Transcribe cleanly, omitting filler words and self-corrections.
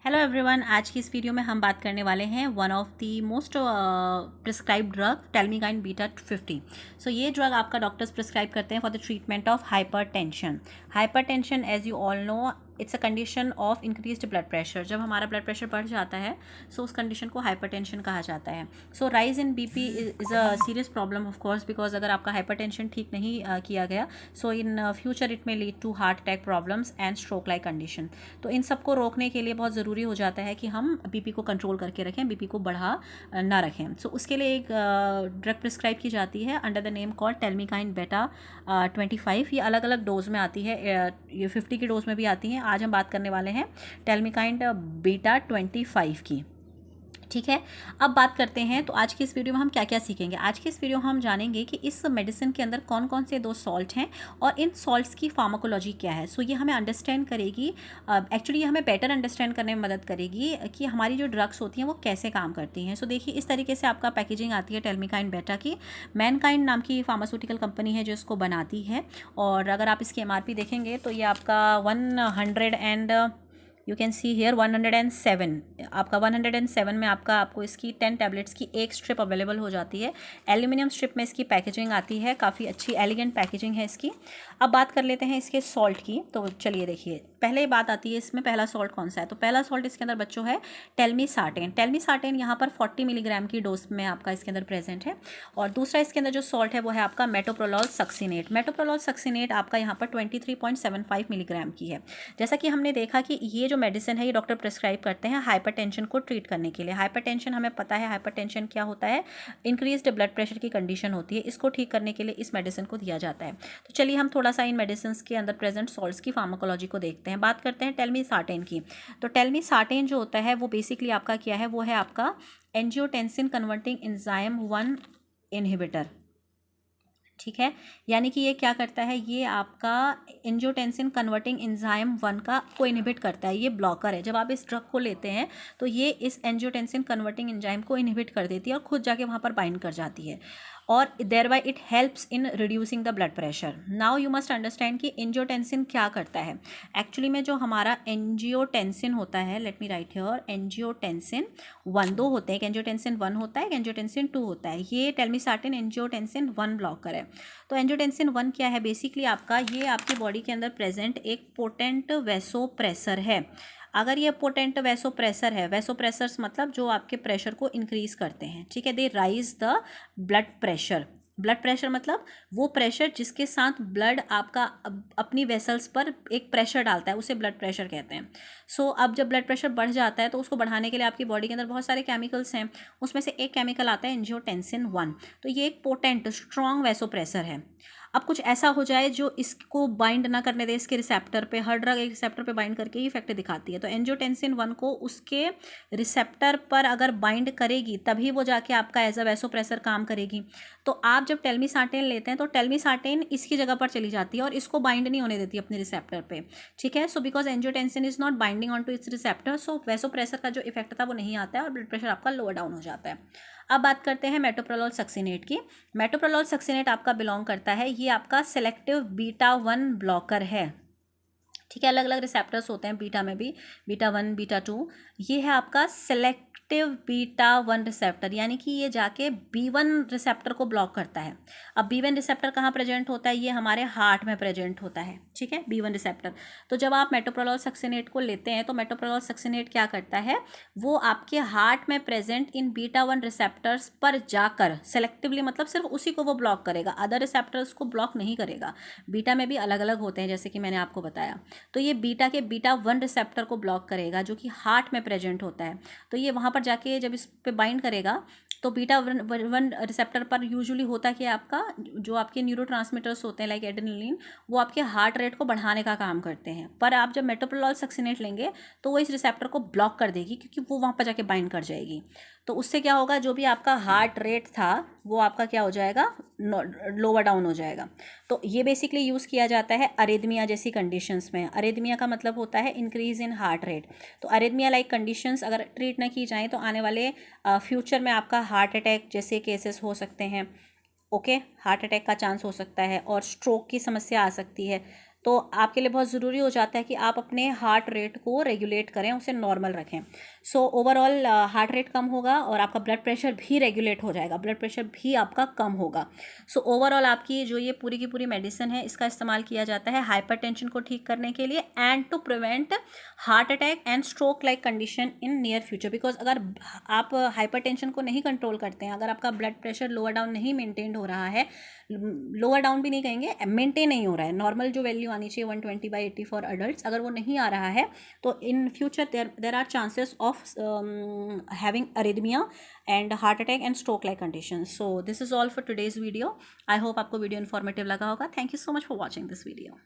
Hello everyone, आज की इस वीडियो में हम बात करने वाले हैं one of the most prescribe drug Telmikind beta 50। So ये ड्रग आपका डॉक्टर्स प्रिस्क्राइब करते हैं for the treatment of hypertension. Hypertension as you all know it's a condition of increased blood pressure. जब हमारा ब्लड प्रेशर बढ़ जाता है सो उस कंडीशन को हाइपरटेंशन कहा जाता है। So rise in BP is a serious problem of course, because अगर आपका हाइपरटेंशन ठीक नहीं किया गया so in future it may lead to heart attack problems and stroke like condition. तो इन सबको रोकने के लिए बहुत ज़रूरी हो जाता है कि हम बीपी को कंट्रोल करके रखें, बीपी को बढ़ा ना रखें। सो उसके लिए एक ड्रग प्रिस्क्राइब की जाती है under the name called Telmikind बेटा 25। ये अलग अलग डोज में आती है, ये 50 की डोज में भी आती हैं। आज हम बात करने वाले हैं टेलमिकाइन बीटा 25 की। ठीक है, अब बात करते हैं तो आज की इस वीडियो में हम क्या क्या सीखेंगे। आज की इस वीडियो में हम जानेंगे कि इस मेडिसिन के अंदर कौन कौन से दो सॉल्ट हैं और इन सॉल्ट्स की फार्माकोलॉजी क्या है। सो ये हमें अंडरस्टैंड करेगी, एक्चुअली ये हमें बेटर अंडरस्टैंड करने में मदद करेगी कि हमारी जो ड्रग्स होती हैं वो कैसे काम करती हैं। सो देखिए, इस तरीके से आपका पैकेजिंग आती है टेलमिकाइन बेटा की। मैनकाइंड नाम की फार्मास्यूटिकल कंपनी है जो इसको बनाती है, और अगर आप इसकी MRP देखेंगे तो ये आपका 100 and you can see here 107, आपका 107 में आपको इसकी 10 टैबलेट्स की एक स्ट्रिप अवेलेबल हो जाती है। एल्यूमिनियम स्ट्रिप में इसकी पैकेजिंग आती है, काफ़ी अच्छी एलिगेंट पैकेजिंग है इसकी। अब बात कर लेते हैं इसके सॉल्ट की। तो चलिए देखिए, पहले बात आती है इसमें पहला सॉल्ट कौन सा है। तो पहला सॉल्ट इसके अंदर बच्चों है टेलमिसार्टेन। टेलमिसार्टेन यहाँ पर 40 मिलीग्राम की डोज में आपका इसके अंदर प्रेजेंट है। और दूसरा इसके अंदर जो सॉल्ट है वो है आपका मेटोप्रोलोल सक्सिनेट। मेटोप्रोलोल सक्सिनेट आपका यहाँ पर 23.75 मिलीग्राम की है। जैसा कि हमने देखा कि ये जो मेडिसिन है ये डॉक्टर प्रिस्क्राइब करते हैं हाइपरटेंशन को ट्रीट करने के लिए। हाइपरटेंशन हमें पता है, हाइपरटेंशन क्या होता है, इंक्रीज्ड ब्लड प्रेशर की कंडीशन होती है। इसको ठीक करने के लिए इस मेडिसिन को दिया जाता है। तो चलिए हम थोड़ा सा इन मेडिसिन के अंदर प्रेजेंट सॉल्ट्स की फार्माकोलॉजी को देखते हैं। बात करते हैं टेलमिसार्टेन की। तो टेलमिसार्टेन जो होता है वो बेसिकली आपका क्या है, वो है आपका एंजियोटेंसिन कन्वर्टिंग एंजाइम 1 इनहिबिटर। ठीक है, यानी कि ये क्या करता है, ये आपका एंजियोटेंसिन कन्वर्टिंग एंजाइम 1 का को इनहिबिट करता है। ये ब्लॉकर है। जब आप इस ड्रग को लेते हैं तो ये इस एंजियोटेंसिन कन्वर्टिंग एंजाइम को इनहिबिट कर देती है और खुद जाके वहाँ पर बाइंड कर जाती है, और thereby it helps in reducing the blood pressure. Now you must understand कि एंजियोटेंसिन क्या करता है। एक्चुअली में जो हमारा एंजियोटेंसिन होता है, let me right here, angiotensin 1, दो होते हैं, एक एंजियोटेंसिन 1 होता है, एक एंजियोटेंसिन 2 होता है। ये टेलमिसार्टेन एंजियोटेंसिन 1 ब्लॉकर है। तो एंजियोटेंसिन 1 क्या है, बेसिकली आपका ये आपकी बॉडी के अंदर प्रेजेंट एक पोटेंट वैसोप्रेसर है। अगर ये पोटेंट वैसोप्रेसर है, वैसोप्रेसर्स मतलब जो आपके प्रेशर को इंक्रीज करते हैं, ठीक है, they rise the blood pressure. Blood pressure मतलब वो प्रेशर जिसके साथ ब्लड आपका अपनी वेसल्स पर एक प्रेशर डालता है, उसे ब्लड प्रेशर कहते हैं। सो अब जब ब्लड प्रेशर बढ़ जाता है तो उसको बढ़ाने के लिए आपकी बॉडी के अंदर बहुत सारे केमिकल्स हैं, उसमें से एक केमिकल आता है एंजियोटेंसिन 1। तो ये एक पोटेंट स्ट्रॉन्ग वैसोप्रेसर है। अब कुछ ऐसा हो जाए जो इसको बाइंड ना करने दे इसके रिसेप्टर पे, हर ड्रग एक रिसेप्टर पे बाइंड करके ही इफेक्ट दिखाती है। तो एंजियोटेंसिन 1 को उसके रिसेप्टर पर अगर बाइंड करेगी तभी वो जाके आपका एज अ वैसोप्रेसर काम करेगी। तो आप जब टेलमिसार्टेन लेते हैं तो टेलमिसार्टेन इसकी जगह पर चली जाती है और इसको बाइंड नहीं होने देती अपने रिसेप्टर पे, ठीक है। So because angiotensin is not binding on to its receptor, so vasopressor का जो इफेक्ट था वो नहीं आता है और ब्लड प्रेशर आपका लोअर डाउन हो जाता है। अब बात करते हैं मेटोप्रोलोल सक्सिनेट की। मेटोप्रोलोल सक्सिनेट आपका बिलोंग करता है, ये आपका सेलेक्टिव बीटा 1 ब्लॉकर है, ठीक है। अलग अलग रिसेप्टर्स होते हैं बीटा में भी, बीटा 1 बीटा 2। ये है आपका सेलेक्टिव बीटा 1 रिसेप्टर, यानी कि ये जाके B1 रिसेप्टर को ब्लॉक करता है। अब B1 रिसेप्टर कहाँ प्रेजेंट होता है, ये हमारे हार्ट में प्रेजेंट होता है, ठीक है, B1 रिसेप्टर। तो जब आप मेटोप्रोलोल सक्सिनेट को लेते हैं तो मेटोप्रोलोल सक्सिनेट क्या करता है, वो आपके हार्ट में प्रेजेंट इन बीटा 1 रिसेप्टर्स पर जाकर सेलेक्टिवली, मतलब सिर्फ उसी को वो ब्लॉक करेगा, अदर रिसेप्टर्स को ब्लॉक नहीं करेगा। बीटा में भी अलग अलग होते हैं जैसे कि मैंने आपको बताया। तो ये बीटा के बीटा 1 रिसेप्टर को ब्लॉक करेगा जो कि हार्ट में प्रेजेंट होता है। तो ये वहाँ पर जाके जब इस पे बाइंड करेगा तो बीटा 1 रिसेप्टर पर यूजुअली होता है कि आपका जो आपके न्यूरोट्रांसमीटर्स होते हैं लाइक एड्रेनलिन, वो आपके हार्ट रेट को बढ़ाने का काम करते हैं। पर आप जब मेटोप्रोलोल सक्सिनेट लेंगे तो वो इस रिसेप्टर को ब्लॉक कर देगी क्योंकि वो वहाँ पर जाके बाइंड कर जाएगी। तो उससे क्या होगा, जो भी आपका हार्ट रेट था वो आपका क्या हो जाएगा, लोअर डाउन हो जाएगा। तो ये बेसिकली यूज़ किया जाता है अरेदमिया जैसी कंडीशंस में। अरेदमिया का मतलब होता है इंक्रीज इन हार्ट रेट। तो अरेदमिया लाइक कंडीशंस अगर ट्रीट ना की जाएँ तो आने वाले फ्यूचर में आपका हार्ट अटैक जैसे केसेस हो सकते हैं, ओके, हार्ट अटैक का चांस हो सकता है और स्ट्रोक की समस्या आ सकती है। तो आपके लिए बहुत ज़रूरी हो जाता है कि आप अपने हार्ट रेट को रेगुलेट करें, उसे नॉर्मल रखें। सो ओवरऑल हार्ट रेट कम होगा और आपका ब्लड प्रेशर भी रेगुलेट हो जाएगा, ब्लड प्रेशर भी आपका कम होगा। सो ओवरऑल आपकी जो ये पूरी की पूरी मेडिसिन है, इसका इस्तेमाल किया जाता है हाइपरटेंशन को ठीक करने के लिए and to prevent heart attack and stroke like condition in near future. Because अगर आप हाइपरटेंशन को नहीं कंट्रोल करते हैं, अगर आपका ब्लड प्रेशर लोअर डाउन नहीं मेंटेन हो रहा है, लोअर डाउन भी नहीं कहेंगे, मेंटेन नहीं हो रहा है, नॉर्मल जो वैल्यू आनी चाहिए 120/80 फॉर अडल्ट्स, अगर वो नहीं आ रहा है तो in future there are chances of having arrhythmia and heart attack and stroke like condition. So this is all for today's video. I hope आपको वीडियो इन्फॉर्मेटिव लगा होगा। Thank you so much for watching this video.